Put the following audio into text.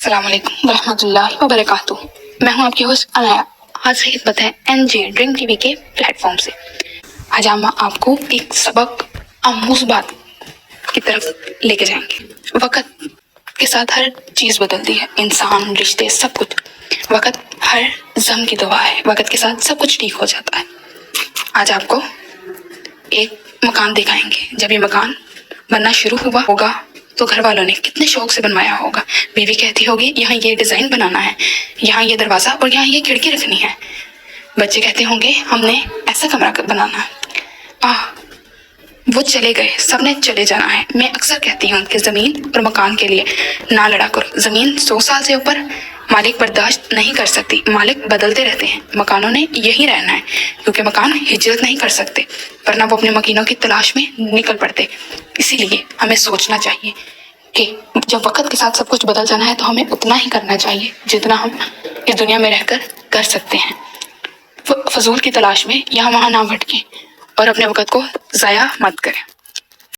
السلام علیکم ورحمۃ اللہ وبرکاتہ. میں ہوں آپ کی ہوسٹ انایا. آج سے خدمت ہے NJ ڈریم ٹی وی کے پلیٹ فارم سے. آج ہم آپ کو ایک سبق آموز بات کی طرف لے کے جائیں گے. وقت کے ساتھ ہر چیز بدلتی ہے، انسان، رشتے، سب کچھ. وقت ہر زم کی دوا ہے، وقت کے ساتھ سب کچھ ٹھیک ہو جاتا ہے. آج آپ کو ایک مکان دکھائیں گے. جب یہ مکان بننا شروع ہوا ہوگا تو گھر والوں نے کتنے شوق سے بنوایا ہوگا. بیوی کہتی ہوگی یہاں یہ ڈیزائن بنانا ہے، یہاں یہ دروازہ اور یہاں یہ کھڑکی رکھنی ہے. بچے کہتے ہوں گے ہم نے ایسا کمرہ بنانا ہے. وہ چلے گئے، سب نے چلے جانا ہے. میں اکثر کہتی ہوں کہ زمین اور مکان کے لیے نہ لڑا کرو. زمین 100 سال سے اوپر مالک برداشت نہیں کر سکتی. مالک بدلتے رہتے ہیں. مکانوں نے یہی رہنا ہے کیونکہ مکان ہجرت نہیں کر سکتے، ورنہ وہ اپنے مکینوں کی تلاش میں نکل پڑتے. اسی لیے ہمیں سوچنا چاہیے کہ جب وقت کے ساتھ سب کچھ بدل جانا ہے تو ہمیں اتنا ہی کرنا چاہیے جتنا ہم اس دنیا میں رہ کر سکتے ہیں. فضول کی تلاش میں یہاں وہاں نہ بھٹکیں اور اپنے وقت کو ضائع مت کریں.